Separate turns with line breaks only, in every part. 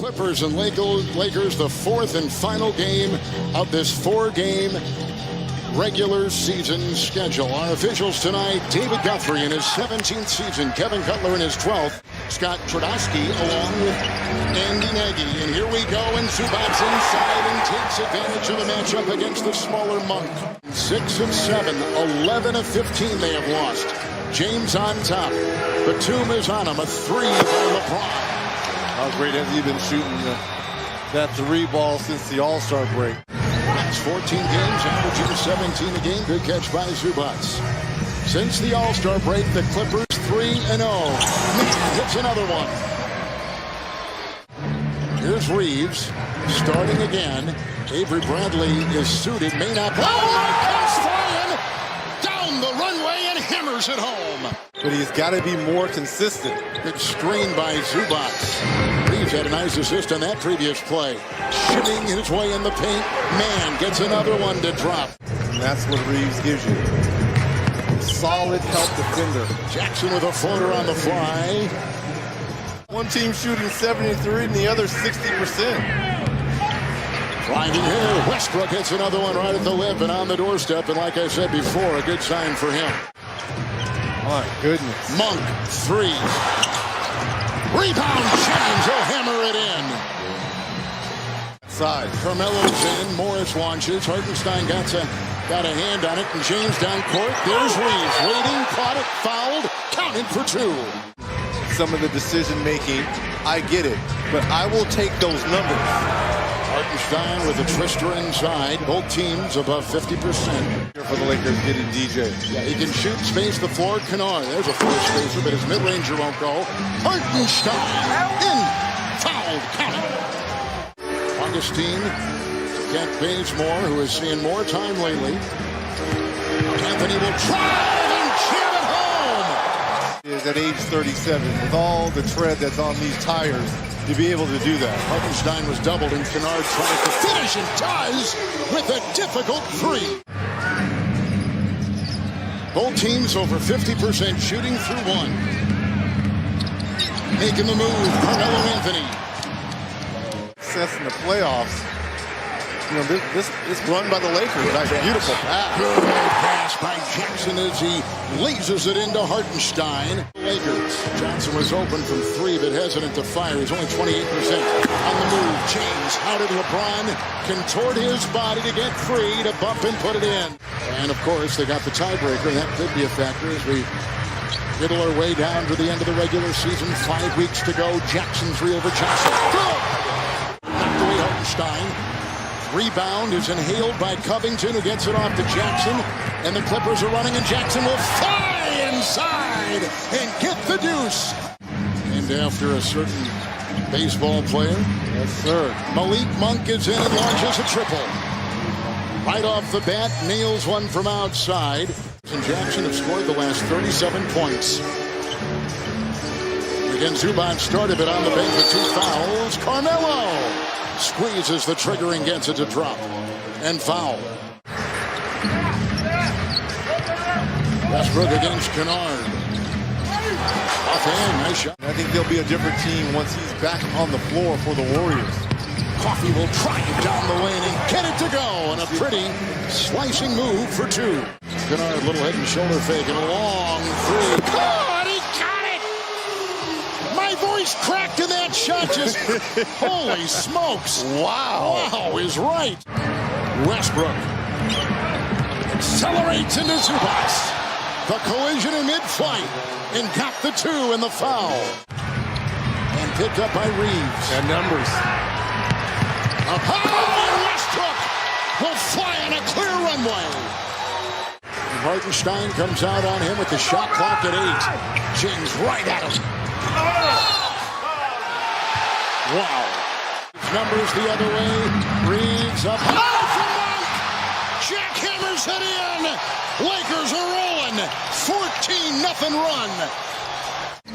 Clippers and Lakers, the fourth and final game of this four-game regular season schedule. Our officials tonight, David Guthrie in his 17th season, Kevin Cutler in his 12th, Scott Tredosky along with Andy Nagy. And here we go, and Zubac inside and takes advantage of the matchup against the smaller Monk. 6 of 7, 11 of 15 they have lost. James on top. Batum is on him, a three by LeBron.
How great has he been shooting that three ball since the All-Star break?
That's 14 games, averaging 17 a game. Good catch by Zubac. Since the All-Star break, the Clippers 3-0. Man hits another one. Here's Reeves starting again. Avery Bradley is suited, may not. Oh, my gosh, flying down the runway and hammers it home.
But he's got to be more consistent.
Good screen by Zubac. Reeves had a nice assist on that previous play. Shimming his way in the paint. Man gets another one to drop.
And that's what Reeves gives you. Solid help defender.
Jackson with a floater on the fly.
One team shooting 73 and the other 60%.
Driving here, Westbrook hits another one right at the lip and on the doorstep. And like I said before, a good sign for him.
My goodness.
Monk, three. Rebound, James, he'll hammer it in.
Side.
Carmelo's in, Morris launches. Hartenstein got a hand on it, and James down court. There's Reeves, waiting, caught it, fouled, counted for two.
Some of the decision making, I get it, but I will take those numbers.
Hartenstein with a twister inside. Both teams above 50%.
Here for the Lakers getting DJ.
Yeah, he can shoot, space the floor. Kennard, there's a floor spacer, but his mid-ranger won't go. Hartenstein in, fouled, counted. Augustine, Kent Bazemore, who is seeing more time lately. Anthony will drive and jam it home.
Is at age 37 with all the tread that's on these tires to be able to do that.
Hartenstein was doubled and Kennard tries to finish and does with a difficult three. Both teams over 50% shooting through one. Making the move, Carmelo Anthony.
Success in the playoffs. You know, this run by the Lakers, that's a beautiful pass.
Good pass by Jackson as he lasers it into Hartenstein. Lakers. Johnson was open from three, but hesitant to fire. He's only 28% on the move. James, how did LeBron contort his body to get free to bump and put it in? And of course, they got the tiebreaker. That could be a factor as we middle our way down to the end of the regular season. 5 weeks to go. Jackson three over Johnson. Knocked away Hartenstein. Rebound is inhaled by Covington, who gets it off to Jackson. And the Clippers are running, and Jackson will fly inside and get the deuce. And after a certain baseball player,
Yes, sir.
Malik Monk is in and launches a triple. Right off the bat, nails one from outside. And Jackson have scored the last 37 points. Again, Zubac started it on the bench with 2 fouls. Carmelo squeezes the trigger and gets it to drop. And foul. Westbrook against Kennard. Offhand, nice shot.
I think they'll be a different team once he's back on the floor for the Warriors.
Coffey will drive down the lane and get it to go. And a pretty slicing move for two. Kennard, little head and shoulder fake and a long three. God, he got it! My voice cracked in that shot. Just holy smokes!
Wow!
Wow is right. Westbrook accelerates into Zubac. The collision in mid-flight and got the two in the foul. And picked up by Reeves.
And numbers.
Up high, and Westbrook will fly on a clear runway. Hartenstein comes out on him with the shot clock at 8. James right at him. Wow. Numbers the other way. Reeves up high for Monk. Jackhammers it in. Lakers are rolling. 14-0 run.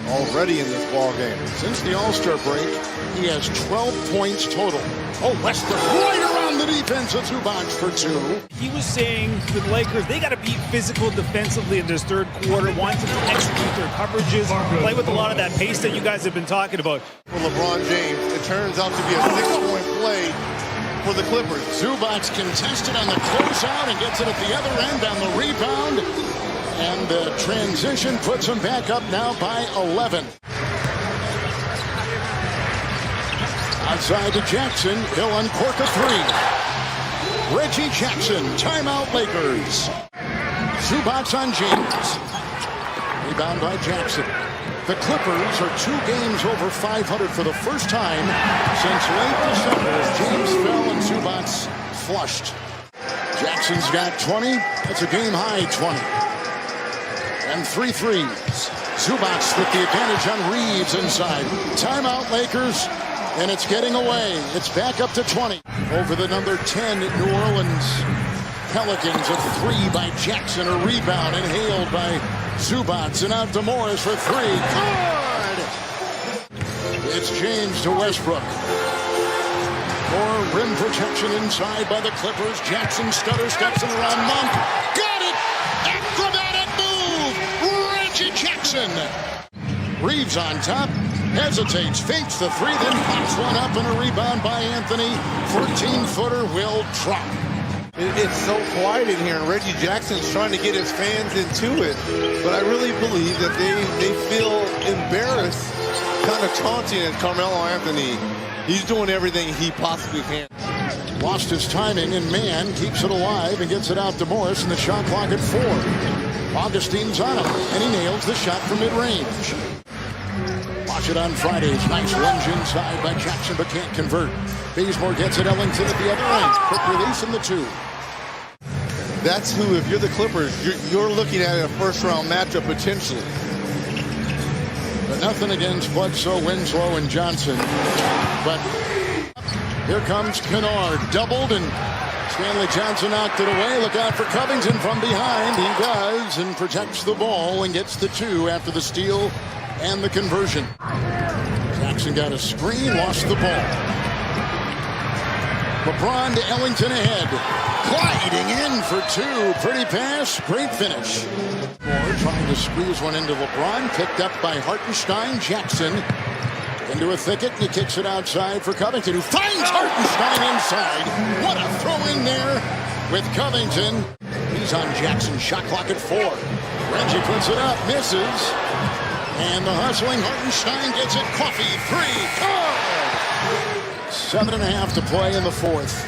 Already in this ball game.
Since the All-Star break, he has 12 points total. Oh, Westbrook right around the defense of Zubac for 2.
He was saying to the Lakers, they got to be physical defensively in this third quarter, wanting to execute their coverages, play with a lot of that pace that you guys have been talking about.
For LeBron James, it turns out to be a 6-point play for the Clippers.
Zubac contested on the closeout and gets it at the other end on the rebound. And the transition puts him back up now by 11. Outside to Jackson. He'll uncork a 3. Reggie Jackson. Timeout Lakers. Zubac on James. Rebound by Jackson. The Clippers are 2 games over 500 for the first time since late December as James fell and Zubac flushed. Jackson's got 20. That's a game-high 20. And 3 threes. Zubac with the advantage on Reeves inside. Timeout Lakers. And it's getting away. It's back up to 20. Over the number 10 New Orleans Pelicans. A 3 by Jackson. A rebound inhaled by Zubac. And out to Morris for 3. Good! It's James to Westbrook. More rim protection inside by the Clippers. Jackson stutter steps in around Monk. Got it! Acrobatic move! Reggie Jackson. Reeves on top. Hesitates, fakes the 3, then pops one up and a rebound by Anthony. 14-footer will drop.
It's so quiet in here, and Reggie Jackson's trying to get his fans into it. But I really believe that they feel embarrassed, kind of taunting at Carmelo Anthony. He's doing everything he possibly can.
Lost his timing, and Mann keeps it alive and gets it out to Morris, and the shot clock at 4. Augustine's on him, and he nails the shot from mid-range. Watch it on Fridays. Nice lunge inside by Jackson, but can't convert. Bazemore gets it. Ellington at the other end. Quick release in the 2.
That's who, if you're the Clippers, you're looking at a first-round matchup potentially.
But nothing against Bledsoe, Winslow, and Johnson. But here comes Kennard. Doubled, and Stanley Johnson knocked it away. Look out for Covington from behind. He does, and protects the ball and gets the 2 after the steal and the conversion. Jackson got a screen, lost the ball. LeBron to Ellington ahead. Gliding in for 2. Pretty pass, great finish. Moore trying to squeeze one into LeBron. Picked up by Hartenstein. Jackson into a thicket, and he kicks it outside for Covington, who finds Hartenstein inside. What a throw in there with Covington. He's on Jackson. Shot clock at 4. Reggie puts it up, misses. And the hustling Hartenstein gets it. Coffee, 3, good! 7.5 to play in the 4th.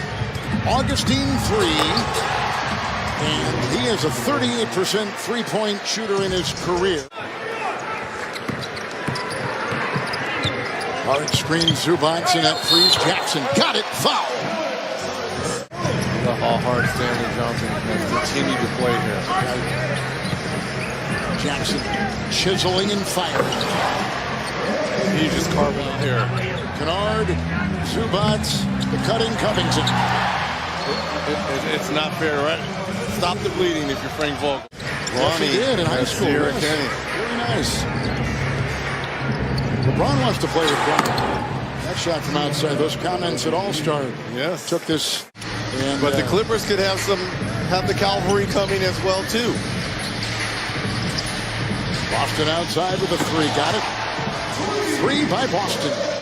Augustine 3. And he is a 38% three-point shooter in his career. Hard screen, Zubac, and that frees Jackson. Got it, foul!
How hard Stanley Johnson has continued to play here.
Jackson chiseling and firing.
He's just carving it here.
Kennard, Zubac, the cutting Covington.
It's not fair, right? Stop the bleeding if you're Frank Vogel.
Ronnie did in high school.
Very
nice. LeBron wants to play with Brown. That shot from outside. Those comments at All-Star.
Yes.
Took this. And,
but the Clippers could have the cavalry coming as well too.
Boston outside with a 3. Got it. 3 by Boston.